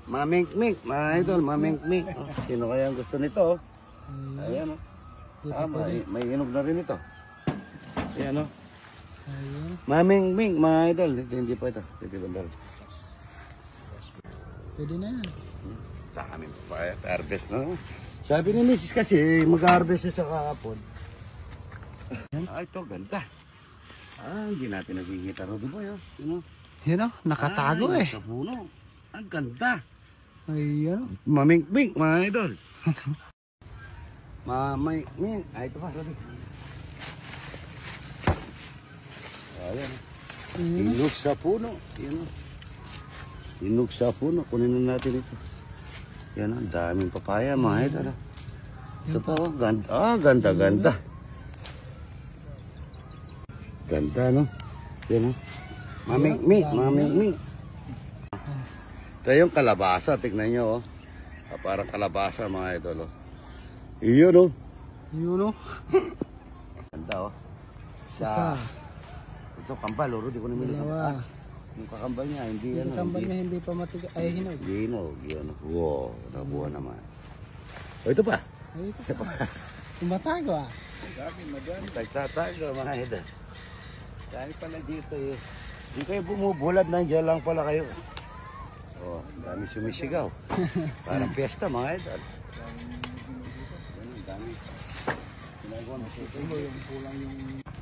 Mamink-mink, mga idol, mamink-mink. Oh, sino kaya ang gusto nito? Oh? Ayan, oh. May inog na rin ito. Ayan, oh. Mamink-mink, mga idol. Hindi pa ito. Pwede na yan. Dami pa, harvest na. Sabi ni Mrs. kasi, mag-harvest siya sa kahapon. Ito, ganda. Hindi natin nakikita ro, diba yun? Yan o, nakatago eh. Sa puno. Ang ganda. Ayan. Mamink-mink, mga idol. Mamink-mink. Ito pa, sabi. Ayan. Inog sa puno. Inog sa puno. Kunin na natin ito. Yan, ang daming papaya, mga idol. Ito pa, oh. Ganda. Ganda. Ganda, no? Yan, oh. Mamink-mink. Ito yung kalabasa, tignan nyo, oh. Parang kalabasa, mga idol, oh. Iyon, oh. Iyon, oh. Ganda, oh. Ito, kambal, oh. Di ko namili. Dalawa. Yung kakambal niya, hindi yan. Yung kakambal niya, hindi pa matiga. Ay, hinog. Hinog, yan. Wow, nabuha naman. O, ito pa. Ay, ito pa. Tumatago, ah. Tagtatago, mga idol. Dami pala dito, eh. Hindi kayo bumubulad, nandiyan lang pala kayo. Oh, dami sumisigaw. Parang piyesta, mga idol. Dami.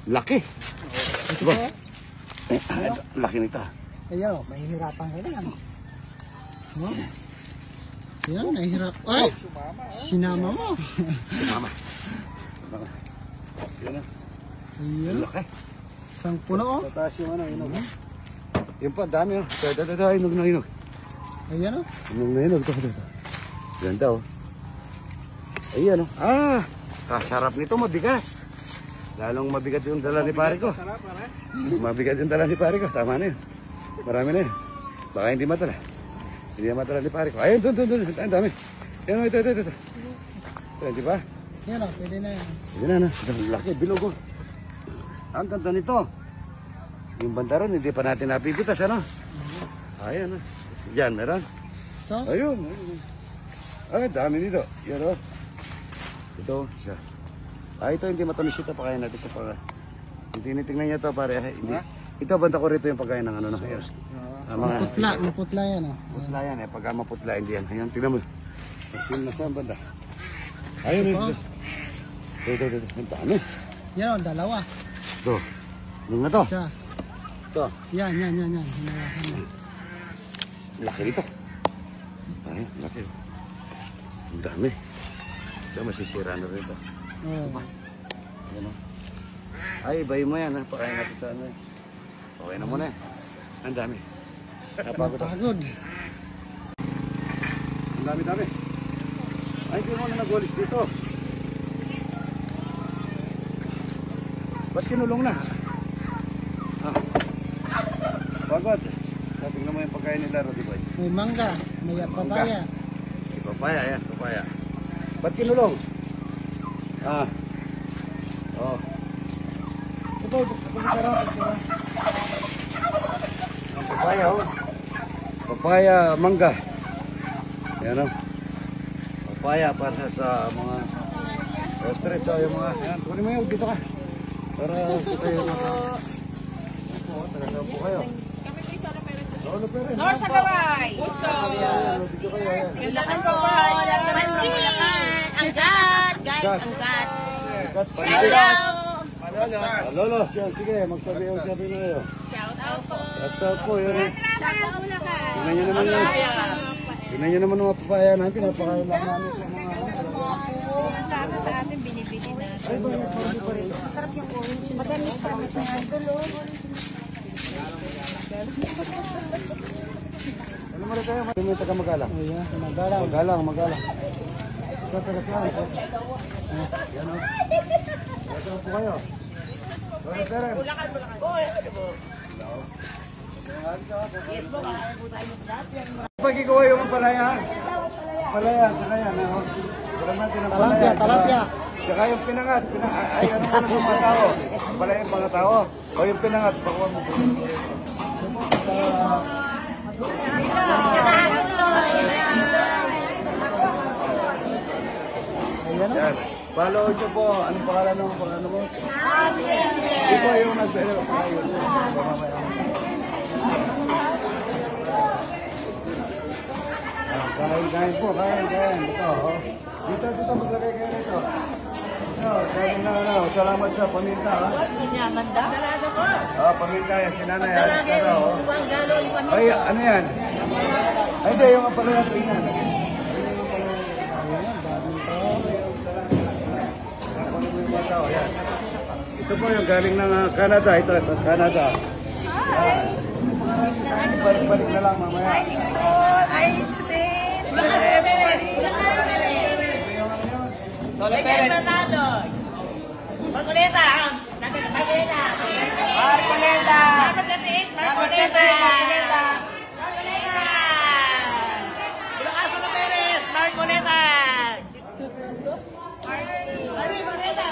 Laki. Diba? Laki nito. Ayaw, mahihirapan ka lang. No? Yan, nahihirap. Ay! Sinama mo. Sinama. Yan na. Ayan. Laki. Isang puno, oh. Sa taas yung inog. Yung pa, dami, oh. Inog na inog. Ayan, oh. Inog na inog. Ito. Ganda, oh. Ayan, oh. Kasarap nito, mabigat. Lalong mabigat yung dala ni pare ko. Mabigat yung dala ni pare ko. Tama na yun. Marami na yun. Baka hindi matala. Hindi matala ni pare ko. Ayun, doon. Ang dami. Yan, ito. Di ba? Yan, oh. Pwede na yan. Pwede na. Laki, bilog, oh. Ang ganda nito. Yung banda ron, hindi pa natin napipitas, ano? Ayan, oh. Yan, meron. Ito? Ayun. Ay, dami nito. Yan, oh. Ito, isa. Ito hindi matamis ito. Pakain natin sa pagkain. Tinitingnan niya ito, pare. Hindi. Ito, banda ko rito yung pagkain ng ano na. Maputla yan, oh. Maputla yan, eh. Pagka maputla, hindi yan. Ayan, tingnan mo. Asin na saan banda. Ayun, ito. Ito. Ang dami. Yan, oh, dalawa. Ito. Anong na to? Isa. Ito. Yan. Hinawakan mo. Laki nito. Ay, laki. Ang dami. Ito, masisira na rin ito. Oh. Ayan, oh. Ay, ibahin mo yan, ha. Pakain natin sa ano. Okay na muna, eh. Ang dami. Napagod ako. Napagod. Ang dami. Ay, hindi mo na nag-walis dito. Ba't kinulong na? Pagod. Tingnan mo yung pagkain nila, Rodi Boy. May mangga, may papaya. May papaya, yan, papaya. Ba't kinulong? Oh. Ito, sarap. Ang papaya, oh. Papaya, mangga. Yan, oh. Papaya para sa mga ostrich, so yung mga, yan. Kunin mo yung dito ka. Para kita yung mga. Oo, talaga po kayo. Nor sa Kaway. Gusto. Dito kayo, yan. Kailangan po. Angkat. Guys, angkat. Lolos, yan. Sige, magsabi na kayo. Shout out po. Shout out po, yan. Tingnan nyo naman yan. Tingnan nyo naman mga papaya namin. Pinapakain lang namin sa mga. Sa atin, binibili natin. Masarap yung orange. Maganis pa. Ano mo rin kayo? May taga magalang. Ayan, magalang. Magalang. Ito taga saan? Yan, o. Ito po kayo. Bulacan. Yes po, kaya po tayo magdapyan. Pagkikuha yung palaya. Palaya, saka yan. Walang natin ang palaya. Talapia. Saka yung pinangat. Ay, ano mo ng mga tao? Palaya yung mga tao. O yung pinangat. Pakuha mo. Ito. Follow nyo po. Anong pangalan mo? Ikaw yung nag-follow. Kain po, kain. Ito, oh. Dito, maglagay kayo nito. Ito, kain na, salamat sa paminta, ha? Manda? Dalado ko. Paminta yan, si nanay, alis ka na, oh. Ay, ano yan? Ay, hindi, yung pala yung tingnan. Ito po yung galing ng Canada, ito, Canada. Balik na lang mamaya. Sole Perez. Marcoleta. Marcoleta. Marcoleta. Marcoleta. Bukaso na Perez. Marcoleta. Marcoleta.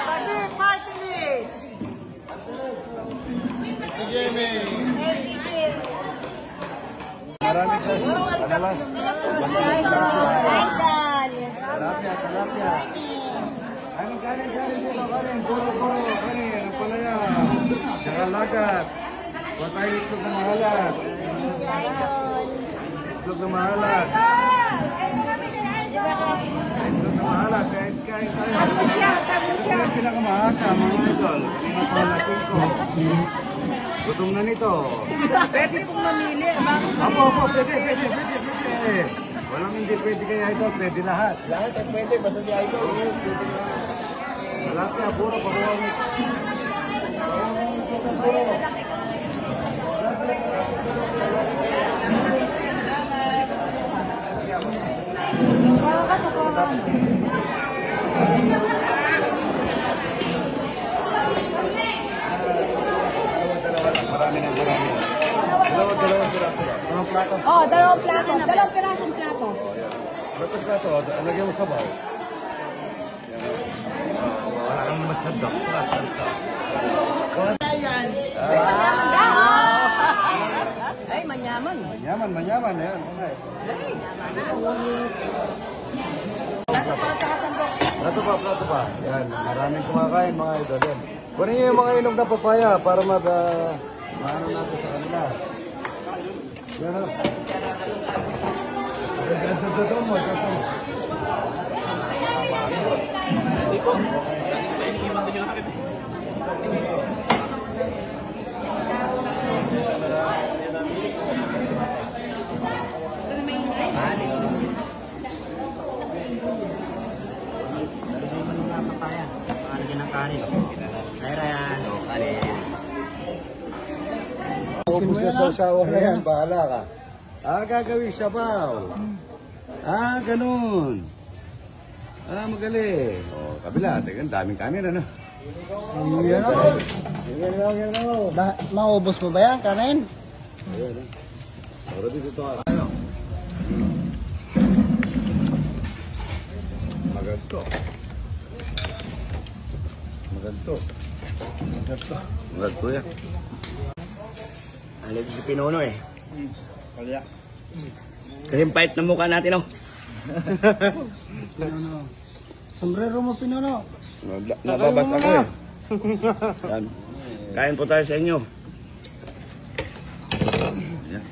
Sadik Martinez. Maraming sa kanalang. Tilapia. Anong kanin dito? Kanin, puro. Kanin, ang palaya. Tsaka lagat. Patay itlog na mahalat. Itlog na mahalat. Kain tayo. Ito yung pinakamahaka, mga idol. Kanina pa lasing ko. Gutom na nito. Pwede kong mamili. Opo, pwede. Walang hindi pwede kay Idol, pwede lahat. Lahat ay pwede, basta si Idol. Tilapia, puro, pakuha mo. Marami. Dalawang plato. Oh, dalawang pirasong plato. Ba't plato? Lagyan mo sabaw. Wala kang masadok. Ay, manyaman. Manyaman. Ayan. Plato pa. Yan, maraming kumakain mga idol. Yan. Kunin niyo yung mga inog na papaya para maano natin sa kanila. Yan o. Ito mo. Ubus na sa usawa na yan, bahala ka. Gagawin sabaw. Ganun. Magaling. Kabila, teka, daming kanin, ano? Yan o. Maubos mo ba yan, kanin? Ayan, Pero dito ito. Maganto yan. Alito si Pinono eh. Kasi pahit na mukha natin, oh. Pinono. Sombrero mo, Pinono. Nababas ako eh. Yan. Kain po tayo sa inyo. Yan.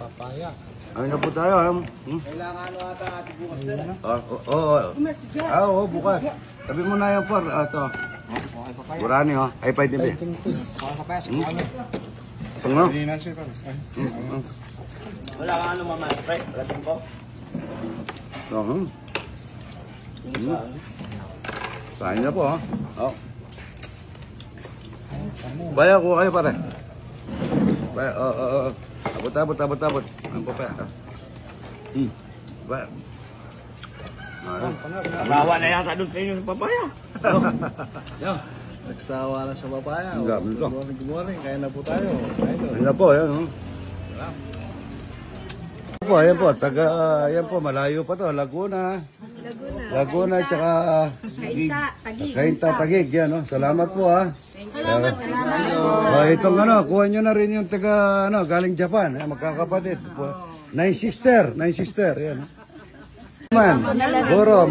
Papaya. Ayun na po tayo. Kailangan ano ata natin bukas na. Oo, bukas. Sabi mo na yan, Por. Ito. Burani, oh. Ay, pahit din, be. Ito nga. Wala kang ano, mama. Pre, lasing ko. Kain na po, ha? Baya ko kayo, pare. Baya, abot. Ang papaya. Baya. Kawawa na yata doon sa inyo sa papaya. Nagsawa na sa papaya. Ang dami ito. Good morning. Kaya na po tayo. Ayan na po, ayan, oh. Ayan po, ayan po, malayo pa to, Laguna, tsaka Cainta, Taguig, yan, oh. Salamat po, ha. Salamat. Itong kuha nyo na rin yung taga, galing Japan, magkakapatid. Nine sister, yan. Man, Goro,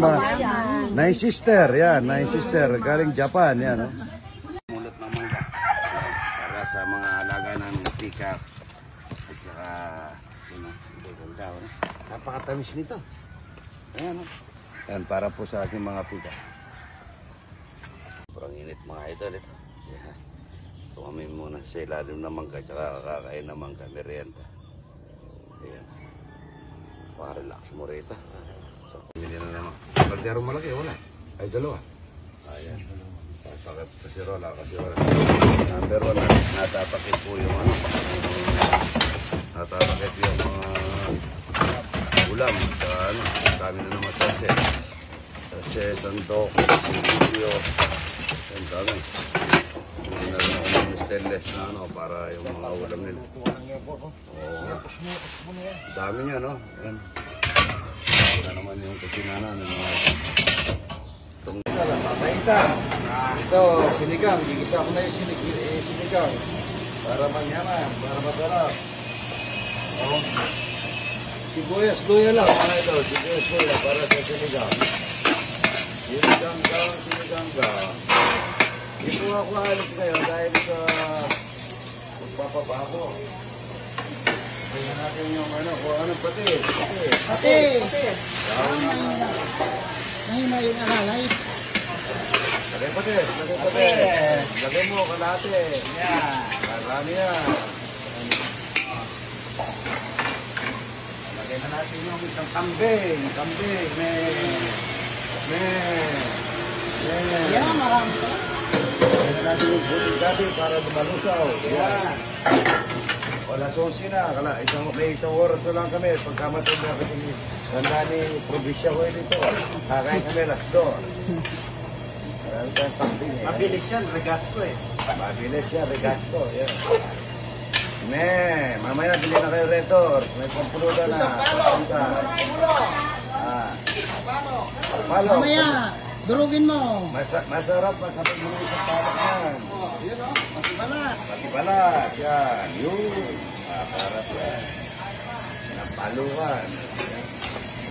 Nine Sister, yan, Nine Sister, galing Japan, yan. Mulot ng mangga. Para sa mga alaga ng peacock. At saka, napakatamis nito. Ayan, yan, para po sa aking mga peacock. Sobrang init mga idol ito. Yan. Tumamin muna sa ilalim ng mangga, tsaka kakain ng mangga, merienda. Ayan. Para-relax mo rito. So, pumili na naman. Kaldero malaki, wala. Ay, dalawa. Ayan. Papakat sa sirola kasi wala. Number 1, natapakit po yung ano. Natapakit yung mga ulam. Sa ano, dami na naman sase. Sase, sandok, video. Yan dami. Hindi na rin ako ng stainless na ano para yung mga ulam nila. Oo. Dami niya, no? Yan. Wala naman yung kusina namin. Ito, sinigang. Gigisa ko na yung sinigang. Para manyaman, para madarap. Oh. Sibuyas, luya lang. Ano ito? Sibuyas, luya para sa sinigang. Sinigang ka, sinigang ka. Dito ako halit ngayon dahil sa magpapabako. Tingnan natin yung ano, kung anong patis. Patis! Ngayon na yung alalay. Lagay patis, lagay patis. Lagay mo, kalate. Yan. Marami yan. Lagay na natin yung isang kambing. Kambing, Yan, marami ka. lagay na natin yung buting gabi para lumalusaw. Yan. Wala sonsi na. May isang oras na lang kami. Pagka matunda kasi ganda ni probinsya ko dito. Kakain kami alas 2. Marami tayong kambing eh. Mabilis yan, regasco eh. Mabilis yan, regasco. Yan. Mamaya bili na kayo retor. May pampulutan na. Isang palo. Palo. Mamaya, durugin mo. Masarap, masarap mo isang palo yan. Yun o, matibalat. Pati balat, yan. Yun. Masarap yan. Napaluan.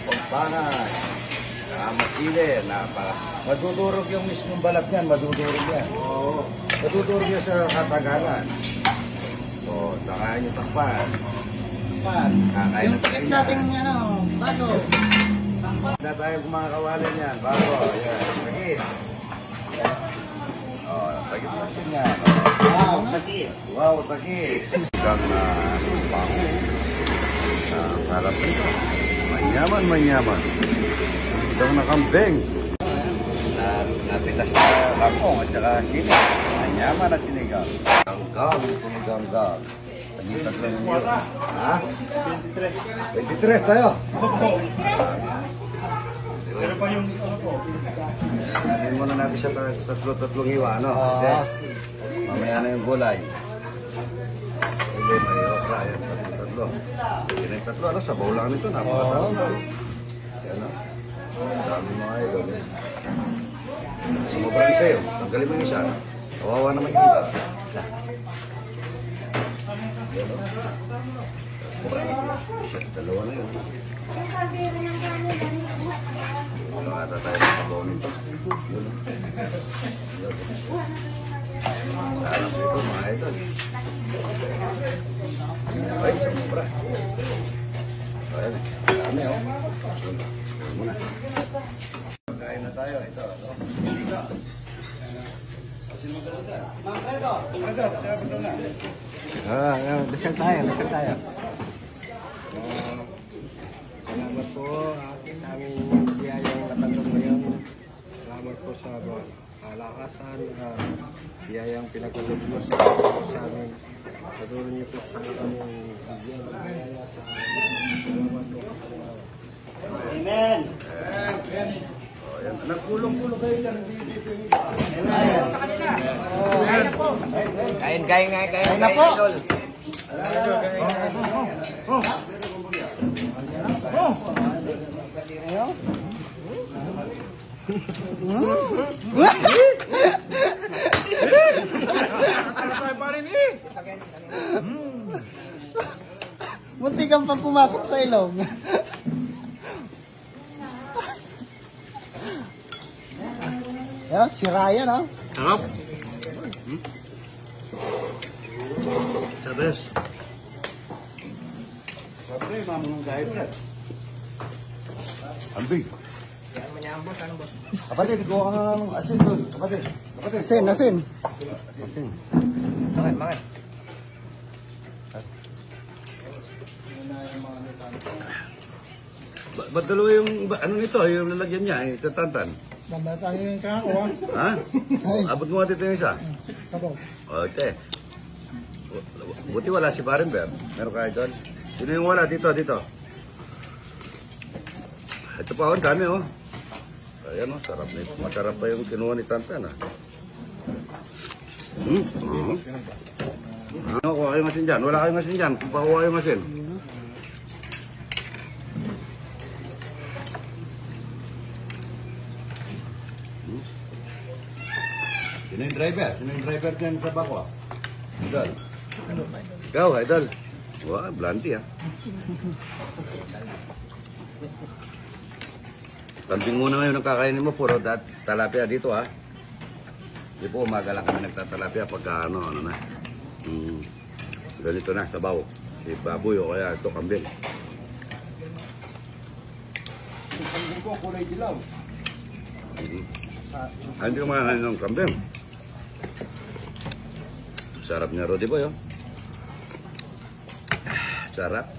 Pagpangan. Nakamasile. Madudurog yung mismong balat yan. Madudurog yan. Oo. Madudurog yan sa katagalan. So, nakain yung takpan. Kakain Yung takip natin bago. na tayo kumakawalan yan. Bago, yan. Takip. Takip natin yan. Wow, takip. Wow, takip. Isang bango. Sarap nito. Manyaman. Isang nakambeng. Napitas na kangkong at saka sini. Manyaman na sinigang. Sinigang. Ha? 23 tayo. Pero pa yung ano po? Hindi muna natin siya tatlo-tatlong hiwa, no? Kasi mamaya na yung gulay. Hindi, may okra. Yan, tatlo. Hindi na yung tatlo, ano? Sabaw lang nito. Napakasarap na. Yan, no? Ang dami mga idol. Sumubrang isa yun. Tanggalin mo yung isa. Kawawa naman yung iba. Yan, no? Dalawa na yun. Wala ata tayo sa sabaw nito. Sarap nito mga idol. Ay, sumubra. Ayan, dami oh. Huwag mo na. Pagkain na tayo. Ito. Mang Fredo. Dasal tayo. Salamat po sa aming biyayang natanggap ngayon. Salamat po sa kalakasan, biyayang pinagulog mo sa amin. Patuloy niyo po sa aming biyaya sa amin. Salamat po. Amen! Nagkulong-kulong kayo lang. Kain na po. Munti kang pang pumasok sa ilong. Yeah, si Ryan, ha? Sarap. Sabes. Sabi, mamang gaya brad. Ambing. Kapatid, gawa ka ng asin doon. Kapatid. Asin, asin. Asin. Bakit? Ba't dalawa yung, ano nito, yung lalagyan niya, tatantan? Mamatay yung kako, ha? Ha? Ay. Abot mo nga dito yung isa. Kabaw. Okay. Buti wala si Parenber. Meron kayo doon? Sino yung wala? Dito. Ito pa, ang dami, oh. Ayan, oh, sarap nito. Masarap pa yung kinuha ni Tantan, ah. Ano, kuha kayong asin dyan? Wala kayong asin dyan. Pakuha kayong asin. Sino yung driver? Sino yung driver dyan sa bako, ah? Idol. Ikaw, Idol. Wah, blanti, ah. Kambing muna ngayon ang kakainin mo, puro talapia dito, ha. Di po, umaga lang kami nagtatalapia pagka ano na. Ganito na, sabaw. Si baboy o kaya ito, kambing. Kambing ko, kulay dilaw. Hindi ko makakain ng kambing. Sarap niya, Rodi Boy, oh. Sarap.